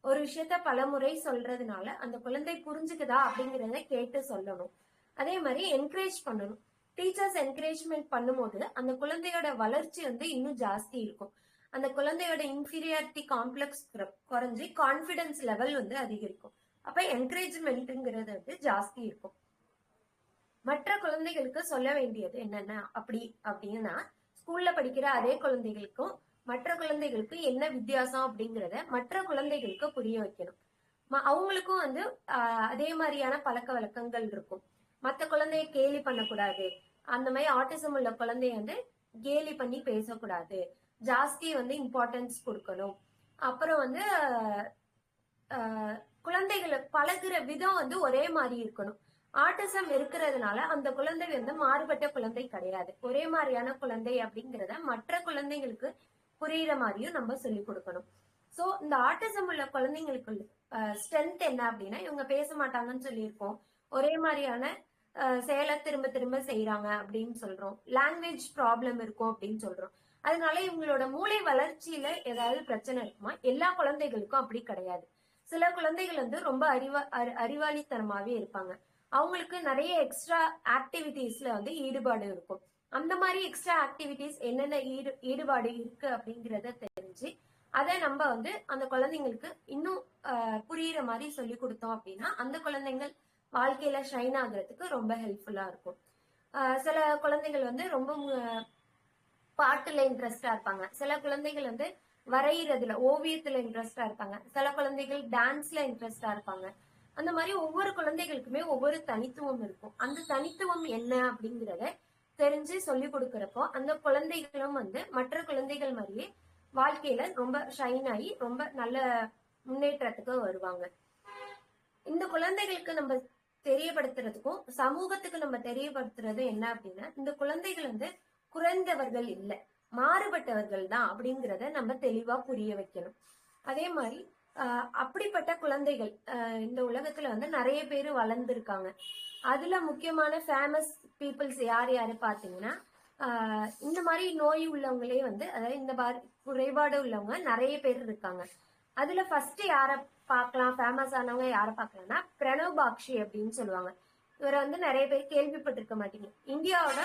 B: ஒரு விஷயத்த பல முறை சொல்றதுனால அந்த குழந்தை புரிஞ்சுக்குதா அப்படிங்கறத கேட்டு சொல்லணும். அதே மாதிரி என்கரேஜ் பண்ணணும். டீச்சர்ஸ் என்கரேஜ்மெண்ட் பண்ணும்போது அந்த குழந்தையோட வளர்ச்சி வந்து இன்னும் ஜாஸ்தி இருக்கும். அந்த குழந்தையோட இன்ஃபீரியாரிட்டி காம்ப்ளெக்ஸ் குறைஞ்சி கான்பிடன்ஸ் லெவல் வந்து அதிகரிக்கும். அப்ப என்கரேஜ்மெண்ட்ங்கிறது வந்து ஜாஸ்தி இருக்கும். மற்ற குழந்தைகளுக்கு சொல்ல வேண்டியது என்னென்ன அப்படின்னா ஸ்கூல்ல படிக்கிற அதே குழந்தைகளுக்கும் மற்ற குழந்தைகளுக்கு என்ன வித்தியாசம் அப்படிங்கறத மற்ற குழந்தைகளுக்கு புரிய வைக்கணும். அவங்களுக்கும் வந்து அதே மாதிரியான பழக்க வழக்கங்கள் இருக்கும். மற்ற குழந்தைய கேலி பண்ணக்கூடாது, அந்த மாதிரி ஆட்டிசம் உள்ள குழந்தைய வந்து கேலி பண்ணி பேசக்கூடாது, ஜாஸ்தி வந்து இம்பார்ட்டன்ஸ் கொடுக்கணும். அப்புறம் வந்து குழந்தைகளை பழகுற விதம் வந்து ஒரே மாதிரி இருக்கணும். ஆட்டிசம் இருக்கிறதுனால அந்த குழந்தை வந்து மாறுபட்ட குழந்தை கிடையாது. ஒரே மாதிரியான குழந்தை அப்படிங்கிறத மற்ற குழந்தைங்களுக்கு புரியுற மாதிரியும் நம்ம சொல்லி கொடுக்கணும். சோ இந்த ஆட்டிசம் உள்ள குழந்தைங்களுக்கு ஸ்ட்ரென்த் என்ன அப்படின்னா, இவங்க பேச மாட்டாங்கன்னு சொல்லியிருக்கோம். ஒரே மாதிரியான செயலை திரும்ப திரும்ப செய்யறாங்க அப்படின்னு சொல்றோம். லாங்குவேஜ் ப்ராப்ளம் இருக்கும் அப்படின்னு சொல்றோம். அதனால இவங்களோட மூளை வளர்ச்சியில ஏதாவது பிரச்சனை இருக்குமா? எல்லா குழந்தைகளுக்கும் அப்படி கிடையாது. சில குழந்தைகள் வந்து ரொம்ப அறிவாளித்தனமாவே இருப்பாங்க. அவங்களுக்கு நிறைய எக்ஸ்ட்ரா ஆக்டிவிட்டிஸ்ல வந்து ஈடுபாடு இருக்கும். அந்த மாதிரி எக்ஸ்ட்ரா ஆக்டிவிட்டிஸ் என்னென்ன ஈடுபாடு இருக்கு அப்படிங்கறத தெரிஞ்சு அதை நம்ம வந்து அந்த குழந்தைங்களுக்கு இன்னும் புரியுற மாதிரி சொல்லி கொடுத்தோம் அப்படின்னா அந்த குழந்தைங்கள் வாழ்க்கையில ஷைன் ஆகுறதுக்கு ரொம்ப ஹெல்ப்ஃபுல்லா இருக்கும். சில குழந்தைகள் வந்து ரொம்ப பாட்டுல இன்ட்ரெஸ்டா இருப்பாங்க. சில குழந்தைகள் வந்து வரைகிறதுல ஓவியத்துல இன்ட்ரெஸ்டா இருப்பாங்க. சில குழந்தைகள் டான்ஸ்ல இன்ட்ரெஸ்டா இருப்பாங்க. அந்த மாதிரி ஒவ்வொரு குழந்தைகளுக்குமே ஒவ்வொரு தனித்துவம் இருக்கும். அந்த தனித்துவம் என்ன அப்படிங்கறத தெரிஞ்சு சொல்லி கொடுக்கறப்போ அந்த குழந்தைகளும் வந்து மற்ற குழந்தைகள் மாதிரியே வாழ்க்கையில ரொம்ப ஷைன் ஆகி ரொம்ப நல்ல முன்னேற்றத்துக்கு வருவாங்க. இந்த குழந்தைகளுக்கு நம்ம தெரியப்படுத்துறதுக்கும் சமூகத்துக்கு நம்ம தெரியப்படுத்துறது என்ன அப்படின்னா, இந்த குழந்தைகள் வந்து குறைந்தவர்கள் இல்லை, மாறுபட்டவர்கள் தான் அப்படிங்கிறத நம்ம தெளிவா புரிய வைக்கணும். அதே மாதிரி அப்படிப்பட்ட குழந்தைகள் இந்த உலகத்துல வந்து நிறைய பேர் வளர்ந்துருக்காங்க. அதுல முக்கியமான ஃபேமஸ் பீப்புள்ஸ் யாரு யாரு பாத்தீங்கன்னா, இந்த மாதிரி நோய் உள்ளவங்களே வந்து, அதாவது இந்த குறைபாடு உள்ளவங்க நிறைய பேர் இருக்காங்க. அதுல ஃபர்ஸ்ட் யார பார்க்கலாம், ஃபேமஸ் ஆனவங்க யார பார்க்கலாம்னா பிரணவ் பாக்ஷி அப்படின்னு சொல்லுவாங்க. இவரை வந்து நிறைய பேர் கேள்விப்பட்டிருக்க மாட்டீங்க. இந்தியாவோட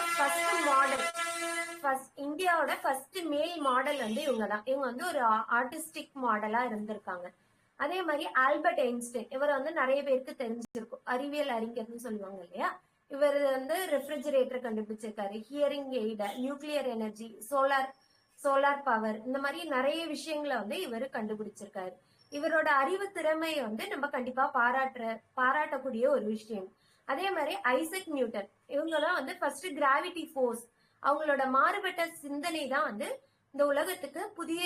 B: ஃபர்ஸ்ட் மேல் மாடல் வந்து இவங்கதான். இவங்க வந்து ஒரு ஆர்டிஸ்டிக் மாடலா இருந்திருக்காங்க. அதே மாதிரி ஆல்பர்ட் ஐன்ஸ்டைன், இவர் வந்து நிறைய பேருக்கு தெரிஞ்சிருக்கும், அறிவியல் அறிஞர்னு சொல்லுவாங்க இல்லையா. இவர் வந்து refrigerator கண்டுபிடிச்சிருக்காரு, hearing எய்ட, nuclear energy, solar power, இந்த மாதிரி நிறைய விஷயங்களை வந்து இவர் கண்டுபிடிச்சிருக்காரு. இவரோட அறிவு திறமையை வந்து நம்ம கண்டிப்பா பாராட்டக்கூடிய ஒரு விஷயம். அதே மாதிரி ஐசக் நியூட்டன், இவங்கதான் வந்து ஃபர்ஸ்ட் கிராவிட்டி ஃபோர்ஸ், அவங்களோட மாறுபட்ட சிந்தனை தான் வந்து இந்த உலகத்துக்கு புதிய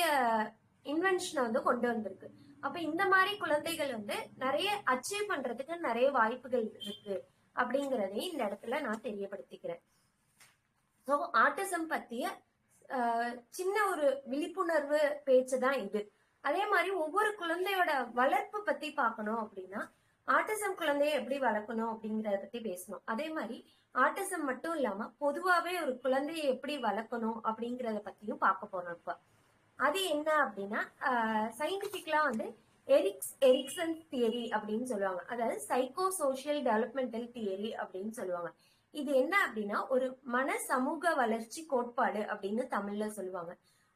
B: இன்வென்ஷனை வந்து கொண்டு வந்திருக்கு. அப்ப இந்த மாதிரி குழந்தைகள் வந்து நிறைய அச்சீவ் பண்றதுக்கு நிறைய வாய்ப்புகள் இருக்கு அப்படிங்கறதையும் இந்த இடத்துல நான் தெரியப்படுத்திக்கிறேன். ஸோ ஆட்டிசம் பத்திய சின்ன ஒரு விழிப்புணர்வு பேச்சு தான் இது. அதே மாதிரி ஒவ்வொரு குழந்தையோட வளர்ப்பு பத்தி பார்க்கணும் அப்படின்னா, ஆட்டிசம் குழந்தைய எப்படி வளர்க்கணும் அப்படிங்கறத பத்தி பேசணும். அதே மாதிரி ஆட்டிசம் மட்டும் இல்லாம பொதுவாவே ஒரு குழந்தைய எப்படி வளர்க்கணும் அப்படிங்கறத பத்தியும் பார்க்க போறோம். இப்ப அது என்ன அப்படின்னா, சயின்டிபிக்கலா வந்து எரிக்சன் தியரி அப்படின்னு சொல்லுவாங்க. அதாவது சைக்கோ சோசியல் டெவலப்மெண்டல் தியரி அப்படின்னு சொல்லுவாங்க. இது என்ன அப்படின்னா ஒரு மன சமூக வளர்ச்சி கோட்பாடு அப்படின்னு தமிழ்ல சொல்லுவாங்க.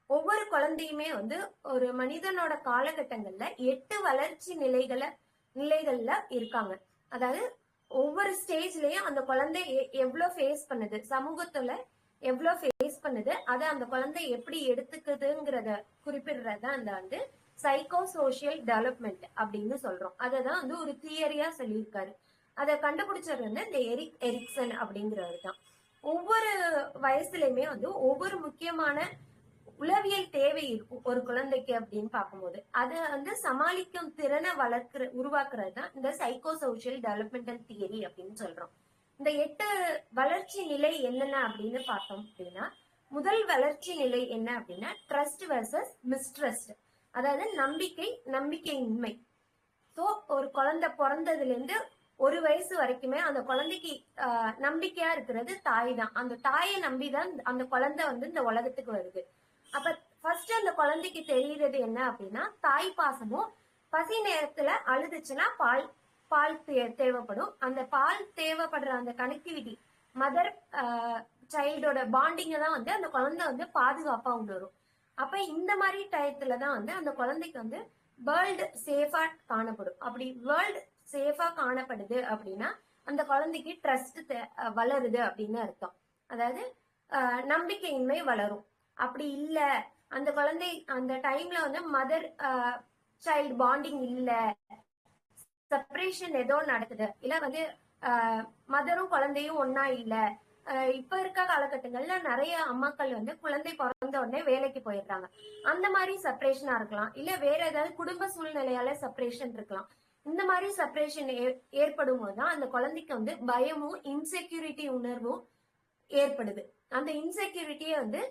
B: ஒவ்வொரு குழந்தையுமே வந்து ஒரு மனிதனோட காலகட்டங்கள்ல 8 வளர்ச்சி நிலைகள்ல இருக்காங்க. அதாவது ஒவ்வொரு ஸ்டேஜ்லயும் அந்த குழந்தை எவ்வளவு ஃபேஸ் பண்ணுது, சமூகத்துல எவ்வளவு ஃபேஸ் பண்ணுது, அதை அந்த குழந்தை எப்படி எடுத்துக்குதுங்கிறத குறிப்பிடுறத அந்த வந்து சைக்கோ சோசியல் டெவலப்மெண்ட் அப்படின்னு சொல்றோம். அததான் வந்து ஒரு தியரியா சொல்லியிருக்காரு. அதை கண்டுபிடிச்சது வந்து இந்த எரிக்சன் அப்படிங்கிறவர் தான். ஒவ்வொரு வயசுலயுமே வந்து ஒவ்வொரு முக்கியமான உளவியல் தேவை இருக்கும் ஒரு குழந்தைக்கு அப்படின்னு பார்க்கும்போது, அதை வந்து சமாளிக்கும் திறனை உருவாக்குறது தான் இந்த சைக்கோ சோசியல் டெவலப்மெண்டல் தியரி அப்படின்னு சொல்றோம். இந்த 8 வளர்ச்சி நிலை என்னென்ன அப்படின்னு பார்த்தோம் அப்படின்னா, முதல் வளர்ச்சி நிலை என்ன அப்படின்னா ட்ரஸ்ட் வெர்சஸ் மிஸ்ட்ரஸ்ட், அதாவது நம்பிக்கையின்மை. ஸோ ஒரு குழந்தை பிறந்ததுல இருந்து ஒரு வயசு வரைக்குமே அந்த குழந்தைக்கு நம்பிக்கையா இருக்கிறது தாய் தான். அந்த தாயை நம்பிதான் அந்த குழந்தை வந்து இந்த உலகத்துக்கு வருது. அப்ப ஃபர்ஸ்ட் அந்த குழந்தைக்கு தெரியுறது என்ன அப்படின்னா தாய் பாசமும், பசி நேரத்துல அழுதுச்சுன்னா பால் தேவைப்படும். அந்த பால் தேவைப்படுற அந்த கனெக்டிவிட்டி, மதர் சைல்டோட பாண்டிங்க தான் வந்து அந்த குழந்தை வந்து பாதுகாப்பா உணரும். அப்ப இந்த மாதிரி டயத்துலதான் வந்து அந்த குழந்தைக்கு வந்து வேர்ல்டு சேஃபா காணப்படும். அப்படி வேர்ல்டு சேஃபா காணப்படுது அப்படின்னா அந்த குழந்தைக்கு ட்ரஸ்ட் வளருது அப்படின்னு அர்த்தம். அதாவது நம்பிக்கையின்மை வளரும். அப்படி இல்ல, அந்த குழந்தை அந்த டைம்ல வந்து மதர் சைல்டு பாண்டிங் இல்ல, செப்பரேஷன் ஏதோ நடக்குது, இல்ல வந்து மதரும் குழந்தையும் ஒன்னா இல்ல. இப்ப இருக்க காலகட்டங்கள்ல நிறைய அம்மாக்கள் வந்து குழந்தை பிறந்த உடனே வேலைக்கு போயிடுறாங்க. அந்த மாதிரி செப்பரேஷனா இருக்கலாம், இல்ல வேற ஏதாவது குடும்ப சூழ்நிலையால செப்பரேஷன் இருக்கலாம். இந்த மாதிரி செப்பரேஷன் ஏற்படும் போதுதான் அந்த குழந்தைக்கு வந்து பயமும் இன்செக்யூரிட்டி உணர்வும் ஏற்படுது. அந்த இன்செக்யூரிட்டியே வந்து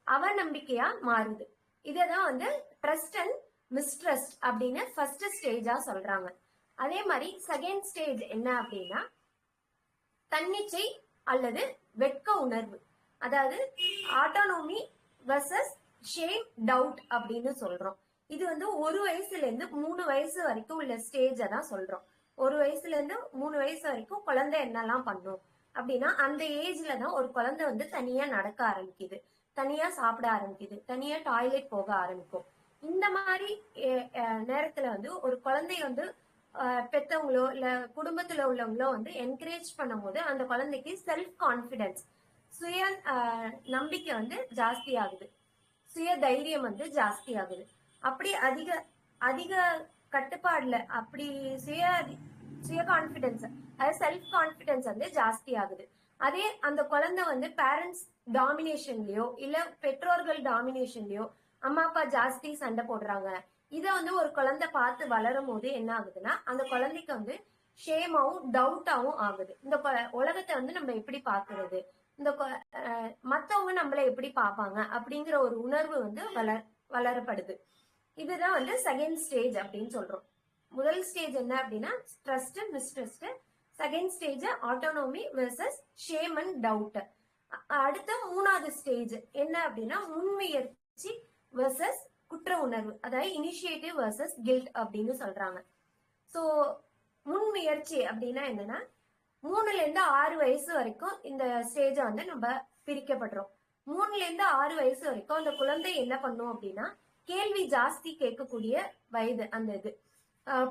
B: அவநம்பிக்கையா மாறுது. இததான் வந்து ட்ரஸ்ட் அண்ட் மிஸ்ட்ரஸ்ட் அப்படின்னு ஃபர்ஸ்ட் ஸ்டேஜா சொல்றாங்க. அதே மாதிரி செகண்ட் ஸ்டேஜ் என்ன அப்படின்னா தன்னிச்சை அல்லது வெட்க உணர்வு, அதாவது ஆட்டோனோமி வெர்சஸ் ஷேம் டவுட் அப்படின்னு சொல்றோம். இது வந்து 1 வயசுல இருந்து 3 வயசு வரைக்கும் உள்ள ஸ்டேஜ தான் சொல்றோம். 1 வயசுல இருந்து 3 வயசு வரைக்கும் குழந்தை என்னெல்லாம் பண்ணும் அப்படின்னா அந்த ஏஜ்ல தான் ஒரு குழந்தை வந்து தனியா நடக்க ஆரம்பிக்குது, தனியா சாப்பிட ஆரம்பிக்குது, தனியா டாய்லெட் போக ஆரம்பிக்கும். இந்த மாதிரி நேரத்துல வந்து ஒரு குழந்தை வந்து பெத்தவங்களோ இல்ல குடும்பத்துல உள்ளவங்களோ வந்து என்கரேஜ் பண்ணும் போது அந்த குழந்தைக்கு செல்ஃப் கான்பிடன்ஸ், சுய நம்பிக்கை வந்து ஜாஸ்தி ஆகுது, சுய தைரியம் வந்து ஜாஸ்தி ஆகுது. அப்படி அதிக அதிக கட்டுப்பாடுல அப்படி சுய சுய கான்பிடன்ஸ், அதாவது செல்ஃப் கான்பிடன்ஸ் வந்து ஜாஸ்தி ஆகுது. அதே அந்த குழந்தை வந்து பேரண்ட்ஸ் டாமினேஷன்லயோ இல்ல பெற்றோர்கள் டாமினேஷன்லயோ அம்மா அப்பா ஜாஸ்தி சண்டை போடுறாங்க, இத வந்து ஒரு குழந்தை பார்த்து வளரும் போது என்ன ஆகுதுன்னா அந்த குழந்தைக்கு வந்து ஷேமாவும் டவுட்டாவும் ஆகுது. இந்த உலகத்தை வந்து நம்ம எப்படி பாக்குறது, இந்த மத்தவங்க நம்மள எப்படி பார்ப்பாங்க அப்படிங்கிற ஒரு உணர்வு வந்து வளரப்படுது. இதுதான் வந்து செகண்ட் ஸ்டேஜ் அப்படின்னு சொல்றோம். முதல் ஸ்டேஜ் என்ன அப்படின்னா trust mistrust, second stage autonomy versus shame and doubt. அடுத்த 3வது ஸ்டேஜ் என்ன அப்படின்னா முன்முயற்சி வெர்சஸ் குற்ற உணர்வு, அதாவது இனிஷியேட்டிவ் வெர்சஸ் கில்ட் அப்படின்னு சொல்றாங்க. சோ முன்முயற்சி அப்படின்னா என்னன்னா 3ல இருந்து 6 வயசு வரைக்கும் இந்த ஸ்டேஜ வந்து நம்ம பிரிக்கப்படுறோம். 3ல இருந்து 6 வயசு வரைக்கும் அந்த குழந்தை என்ன பண்ணும் அப்படின்னா கேள்வி ஜாஸ்தி கேட்கக்கூடிய வயது. அந்த இது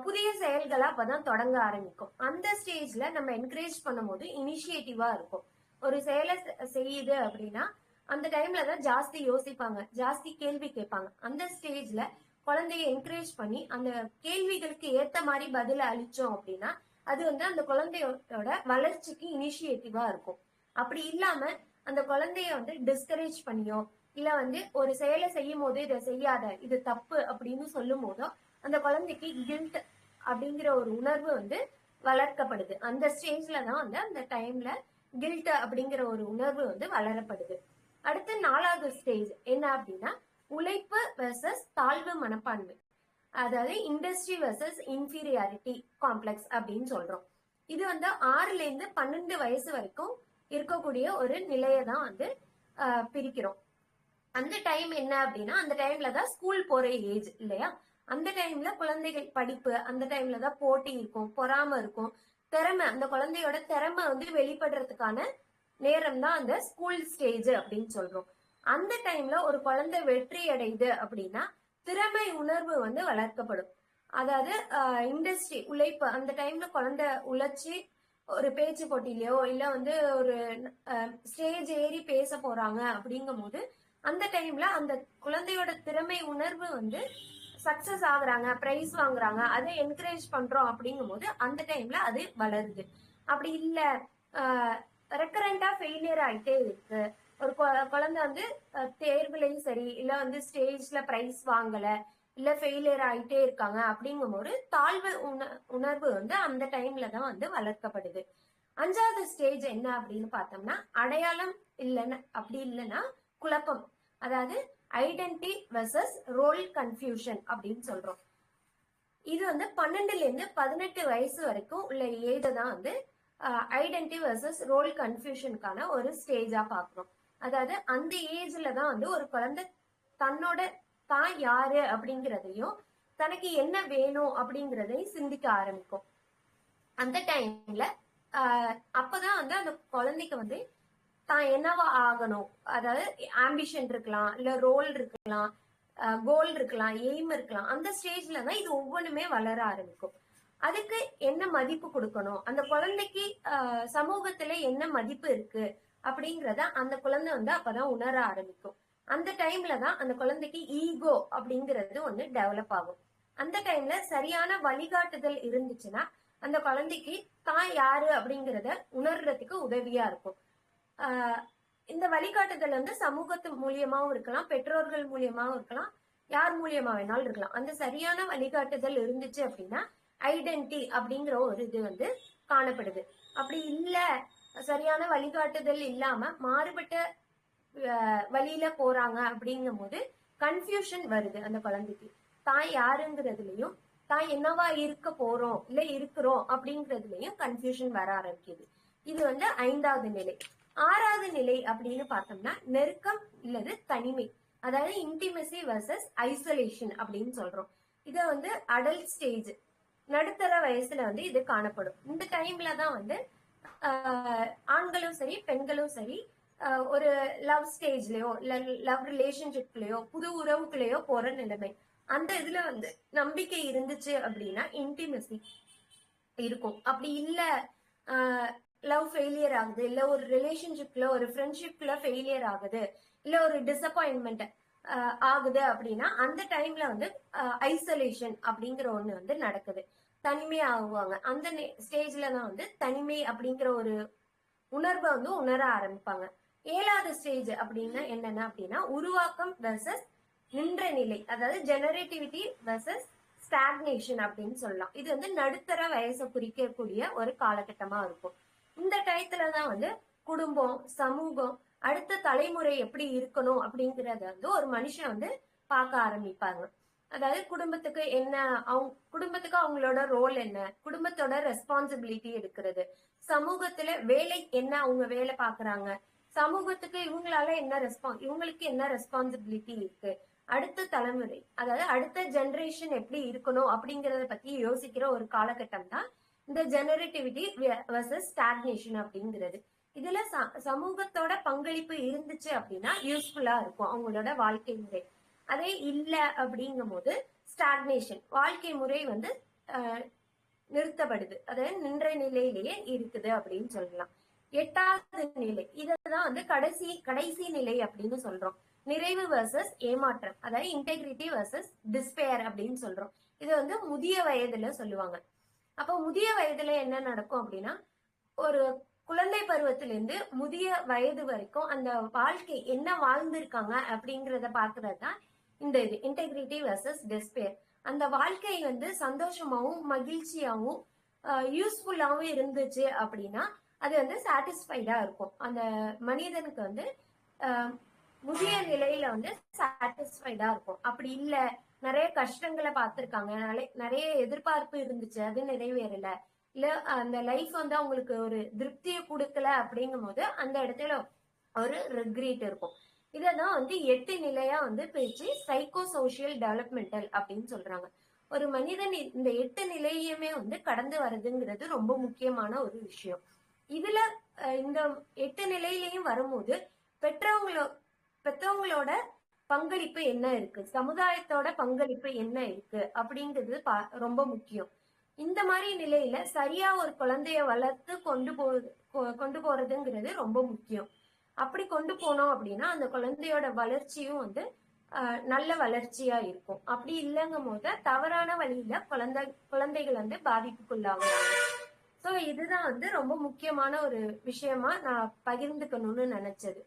B: புதிய செயல்களை அப்பதான் தொடங்க ஆரம்பிக்கும். அந்த ஸ்டேஜ்ல நம்ம என்கரேஜ் பண்ணும் போது இனிஷியேட்டிவா இருக்கும். ஒரு செயலை செய்யுது அப்படின்னா அந்த டைம்ல தான் ஜாஸ்தி யோசிப்பாங்க, ஜாஸ்தி கேள்வி கேட்பாங்க. அந்த ஸ்டேஜ்ல குழந்தைய என்கரேஜ் பண்ணி அந்த கேள்விகளுக்கு ஏத்த மாதிரி பதில அளிச்சோம் அப்படின்னா அது வந்து அந்த குழந்தையோட வளர்ச்சிக்கு இனிஷியேட்டிவா இருக்கும். அப்படி இல்லாம அந்த குழந்தைய வந்து டிஸ்கரேஜ் பண்ணியோ இல்ல வந்து ஒரு செயலை செய்யும் போது இதை செய்யாத, இது தப்பு அப்படின்னு சொல்லும் போதோ அந்த குழந்தைக்கு கில்ட் அப்படிங்கிற ஒரு உணர்வு வந்து வளர்க்கப்படுது. அந்த ஸ்டேஜ்ல தான் வந்து அந்த டைம்ல கில்ட் அப்படிங்கிற ஒரு உணர்வு வந்து வளரப்படுது. அடுத்து 4வது ஸ்டேஜ் என்ன அப்படின்னா உழைப்பு வெர்சஸ் தாழ்வு மனப்பான்மை, அதாவது இண்டஸ்ட்ரி வெர்சஸ் இன்ஃபீரியாரிட்டி காம்ப்ளெக்ஸ் அப்படின்னு சொல்றோம். இது வந்து 6ல இருந்து 12 வயசு வரைக்கும் இருக்கக்கூடிய ஒரு நிலையை தான் வந்து பிரிக்கிறோம். அந்த டைம் என்ன அப்படின்னா அந்த டைம்ல தான் ஸ்கூல் போற ஏஜ் இல்லையா. அந்த டைம்ல குழந்தைகள் படிப்பு, அந்த டைம்ல தான் போட்டி இருக்கும், பொறாம இருக்கும், திறமை, அந்த குழந்தையோட திறமை வந்து வெளிப்படுறதுக்கான நேரம் தான் அந்த ஸ்கூல் ஸ்டேஜ் அப்படின்னு சொல்றோம். அந்த டைம்ல ஒரு குழந்தை வெற்றி அடையுது அப்படின்னா திறமை உணர்வு வந்து வளர்க்கப்படும். அதாவது இண்டஸ்ட்ரி உழைப்பு, அந்த டைம்ல குழந்தை உழைச்சி ஒரு பேச்சு போட்டியிலயோ இல்ல வந்து ஒரு ஸ்டேஜ் ஏறி பேச போறாங்க அப்படிங்கும் போது அந்த டைம்ல அந்த குழந்தையோட திறமை உணர்வு வந்து சக்சஸ் ஆகுறாங்க, பிரைஸ் வாங்குறாங்க, அதை என்கரேஜ் பண்றோம் அப்படிங்கும் போது அந்த டைம்ல அது வளருது. அப்படி இல்ல ரெக்கரண்டா ஃபெயிலியர் ஆயிட்டே இருக்கு, ஒரு குழந்தை வந்து தேர்வுலையும் சரி இல்ல வந்து ஸ்டேஜ்ல பிரைஸ் வாங்கல இல்ல ஃபெயிலியர் ஆயிட்டே இருக்காங்க அப்படிங்கும் போது தாழ்வு உணர்வு வந்து அந்த டைம்ல தான் வந்து வளர்க்கப்படுது. 5வது ஸ்டேஜ் என்ன அப்படின்னு பார்த்தோம்னா அடையாளம் இல்லைன்னா அப்படி இல்லைன்னா குழப்பம், அதாவது ஐடென்டிட்டி வெர்சஸ் ரோல் கன்ஃபியூஷன் அப்படின்னு சொல்றோம். இது வந்து 12ல இருந்து 18 வயசு வரைக்கும் உள்ள ஏஜ் தான் வந்து ஐடென்டிட்டி வெர்சஸ் ரோல் கன்ஃபியூஷனுக்கான ஒரு ஸ்டேஜா பாக்குறோம். அதாவது அந்த ஏஜ்ல தான் வந்து ஒரு குழந்தை தன்னோட தான் யாரு அப்படிங்கிறதையும் தனக்கு என்ன வேணும் அப்படிங்கிறதையும் சிந்திக்க ஆரம்பிக்கும். அந்த டைம்ல அப்பதான் வந்து அந்த குழந்தைக்கு வந்து தான் என்னவா ஆகணும், அதாவது ஆம்பிஷன் இருக்கலாம் இல்ல ரோல் இருக்கலாம், கோல் இருக்கலாம், எய்ம் இருக்கலாம். அந்த ஸ்டேஜ்ல தான் இது ஒவ்வொன்றுமே வளர ஆரம்பிக்கும். அதுக்கு என்ன மதிப்பு கொடுக்கணும், அந்த குழந்தைக்கு சமூகத்துல என்ன மதிப்பு இருக்கு அப்படிங்கறத அந்த குழந்தை வந்து அப்பதான் உணர ஆரம்பிக்கும். அந்த டைம்ல தான் அந்த குழந்தைக்கு ஈகோ அப்படிங்கிறது ஒண்ணு டெவலப் ஆகும். அந்த டைம்ல சரியான வழிகாட்டுதல் இருந்துச்சுன்னா அந்த குழந்தைக்கு தான் யாரு அப்படிங்கறத உணர்றதுக்கு உதவியா இருக்கும். இந்த வழிகாட்டுதல் வந்து சமூகத்து மூலியமாவும் இருக்கலாம், பெற்றோர்கள் மூலியமாவும் இருக்கலாம், யார் மூலியமா வேணாலும் இருக்கலாம். அந்த சரியான வழிகாட்டுதல் இருந்துச்சு அப்படின்னா ஐடென்டி அப்படிங்கிற ஒரு இது வந்து காணப்படுது. அப்படி இல்ல, சரியான வழிகாட்டுதல் இல்லாம மாறுபட்ட வழியில போறாங்க அப்படிங்கும் போது கன்ஃபியூஷன் வருது அந்த குழந்தைக்கு. தான் யாருங்கிறதுலயும் தான் என்னவா இருக்க போறோம் இல்ல இருக்கிறோம் அப்படிங்கிறதுலயும் கன்ஃபியூஷன் வர ஆரம்பிக்குது. இது வந்து 5வது நிலை. 6வது நிலை அப்படின்னு பார்த்தோம்னா நெருக்கம் இல்லது தனிமை, அதாவது இன்டிமெசி வர்சஸ் ஐசோலேஷன் அப்படின்னு சொல்றோம். இத வந்து அடல்ட் ஸ்டேஜ், நடுத்தர வயசுல வந்து இது காணப்படும். இந்த டைம்ல தான் வந்து ஆண்களும் சரி பெண்களும் சரி ஒரு லவ் ஸ்டேஜ்லயோ இல்ல லவ் ரிலேஷன்ஷிப்லயோ புது உறவுக்குள்ளேயோ போற நிலைமை. அந்த இதுல வந்து நம்பிக்கை இருந்துச்சு அப்படின்னா இன்டிமெசி இருக்கும். அப்படி இல்ல லவ் ஃபெயிலியர் ஆகுது, இல்ல ஒரு ரிலேஷன்ஷிப்ல ஒரு ஃப்ரெண்ட்ஷிப்ல ஃபெயிலியர் ஆகுது, இல்ல ஒரு டிசப்பாயின்மெண்ட் ஆகுது அப்படின்னா அந்த டைம்ல வந்து ஐசோலேஷன் அப்படிங்கிற ஒண்ணு வந்து நடக்குது. தனிமை ஆகுவாங்க. அந்த ஸ்டேஜ்ல தான் வந்து தனிமை அப்படிங்கிற ஒரு உணர்வை வந்து உணர ஆரம்பிப்பாங்க. 7வது ஸ்டேஜ் அப்படின்னா என்னன்னா அப்படின்னா உருவாக்கம் வெர்சஸ் நின்ற நிலை, அதாவது ஜெனரேட்டிவிட்டி வெர்சஸ் ஸ்டாக்னேஷன் அப்படின்னு சொல்லலாம். இது வந்து நடுத்தர வயசை குறிக்கக்கூடிய ஒரு காலகட்டமா இருக்கும். இந்த டயத்துல தான் வந்து குடும்பம், சமூகம், அடுத்த தலைமுறை எப்படி இருக்கணும் அப்படிங்கறத வந்து ஒரு மனுஷன் வந்து பார்க்க ஆரம்பிப்பாங்க. அதாவது குடும்பத்துக்கு என்ன, குடும்பத்துக்கு அவங்களோட ரோல் என்ன, குடும்பத்தோட ரெஸ்பான்சிபிலிட்டி எடுக்கிறது, சமூகத்துல வேலை என்ன, அவங்க வேலை பாக்குறாங்க, சமூகத்துக்கு இவங்களால என்ன இவங்களுக்கு என்ன ரெஸ்பான்சிபிலிட்டி இருக்கு, அடுத்த தலைமுறை அதாவது அடுத்த ஜெனரேஷன் எப்படி இருக்கணும் அப்படிங்கறத பத்தி யோசிக்கிற ஒரு காலகட்டம் தான் இந்த ஜெனரேட்டிவிட்டி வெர்சஸ் ஸ்டாக்னேஷன் அப்படிங்கிறது. இதுல சமூகத்தோட பங்களிப்பு இருந்துச்சு அப்படின்னா யூஸ்ஃபுல்லா இருக்கும் அவங்களோட வாழ்க்கை முறை. அதே இல்ல அப்படிங்கும் போது ஸ்டாக்னேஷன், வாழ்க்கை முறை வந்து நிறுத்தப்படுது, அதாவது நின்ற நிலையிலேயே இருக்குது அப்படின்னு சொல்லலாம். 8வது நிலை, இததான் வந்து கடைசி நிலை அப்படின்னு சொல்றோம். நிறைவு வர்சஸ் ஏமாற்றம், அதாவது இன்டெகிரிட்டி வர்சஸ் டிஸ்பேர் அப்படின்னு சொல்றோம். இது வந்து முதிய வயதுல சொல்லுவாங்க. அப்போ முதிய வயதுல என்ன நடக்கும் அப்படின்னா ஒரு குழந்தை பருவத்திலிருந்து முதிய வயது வரைக்கும் அந்த வாழ்க்கை என்ன வாழ்ந்திருக்காங்க அப்படிங்கறத பாக்குறது தான் இந்த இது இன்டெகிரிட்டி வர்சஸ் டிஸ்பேர். அந்த வாழ்க்கை வந்து சந்தோஷமாவும் மகிழ்ச்சியாவும் யூஸ்ஃபுல்லாவும் இருந்துச்சு அப்படின்னா அது வந்து சாட்டிஸ்ஃபைடா இருக்கும். அந்த மனிதனுக்கு வந்து முதிய நிலையில வந்து சாட்டிஸ்ஃபைடா இருக்கும். அப்படி இல்ல, நிறைய கஷ்டங்களை பார்த்திருக்காங்க, நிறைய எதிர்பார்ப்பு இருந்துச்சு, அது நிறைவேறல, இல்ல அந்த லைஃப் வந்து அவங்களுக்கு ஒரு திருப்தியை கொடுக்கல அப்படிங்கும் போது அந்த இடத்துல ஒரு ரெக்ரீட் இருக்கும். இததான் வந்து 8 நிலையா வந்து பிரிச்சு சைக்கோ சோசியல் டெவலப்மெண்டல் அப்படின்னு சொல்றாங்க. ஒரு மனிதன் இந்த 8 நிலையுமே வந்து கடந்து வருதுங்கிறது ரொம்ப முக்கியமான ஒரு விஷயம். இதுல இந்த 8 நிலையிலையும் வரும்போது பெற்றவங்களோட பங்களிப்பு என்ன இருக்கு, சமுதாயத்தோட பங்களிப்பு என்ன இருக்கு அப்படிங்கிறது ரொம்ப முக்கியம். இந்த மாதிரி நிலையில சரியா ஒரு குழந்தைய வளர்த்து கொண்டு போறதுங்கிறது ரொம்ப முக்கியம். அப்படி கொண்டு போனோம் அப்படின்னா அந்த குழந்தையோட வளர்ச்சியும் வந்து நல்ல வளர்ச்சியா இருக்கும். அப்படி இல்லைங்கும் போது தவறான வழியில குழந்தைகள் வந்து பாதிப்புக்குள்ளாகிறாங்க. சோ இதுதான் வந்து ரொம்ப முக்கியமான ஒரு விஷயமா நான் பகிர்ந்துக்கணும்னு நினைச்சது.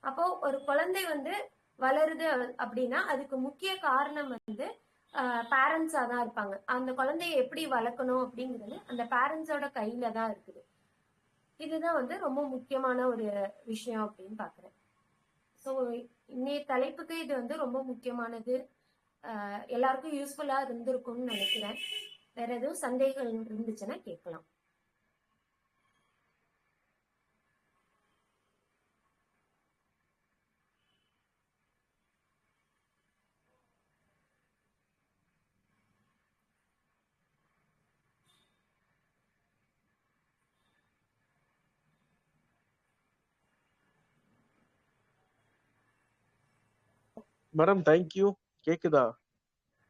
B: அப்போ ஒரு குழந்தை வந்து வளருது அப்படின்னா அதுக்கு முக்கிய காரணம் வந்து பேரண்ட்ஸா தான் இருப்பாங்க. அந்த குழந்தைய எப்படி வளர்க்கணும் அப்படிங்கிறது அந்த பேரண்ட்ஸோட கையில தான் இருக்குது. இதுதான் வந்து ரொம்ப முக்கியமான ஒரு விஷயம் அப்படின்னு பாக்குறேன். ஸோ இன்னைய தலைப்புக்கு இது வந்து ரொம்ப முக்கியமானது, எல்லாருக்கும் யூஸ்ஃபுல்லா இருந்திருக்கும்னு நினைக்கிறேன். வேற எதுவும் சந்தேகம் இருந்துச்சுன்னா கேட்கலாம்.
A: Madam thank you. கேக்குதா?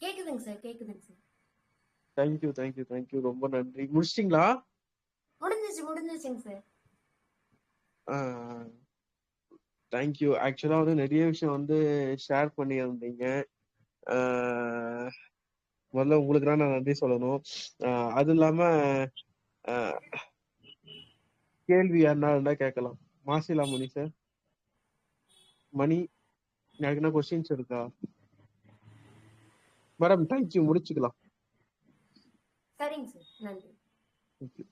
B: கேக்குதுங்க சார், கேக்குதுங்க சார்.
A: தேங்க்யூ தேங்க்யூ தேங்க்யூ, ரொம்ப நன்றி. முடிச்சிட்டீங்களா?
B: முடிஞ்சிச்சுங்க சார்.
A: தேங்க்யூ. ஆக்சுவலா வந்து நிறைய விஷயம் வந்து ஷேர் பண்ணியிருந்தீங்க. முதல்ல உங்களுக்கு தான் நான் நன்றி சொல்லணும். அது இல்லாம கேள்வி யாருன்னா இருந்தா கேட்கலாம். மாசிலா மணி சார், மணி, எனக்கு என்ன கொஸ்டின்ஸ் இருக்கா? மேடம் தேங்க்யூ, முடிச்சுக்கலாம்.
B: சரிங்க சார், நன்றி.
A: தேங்க்யூ.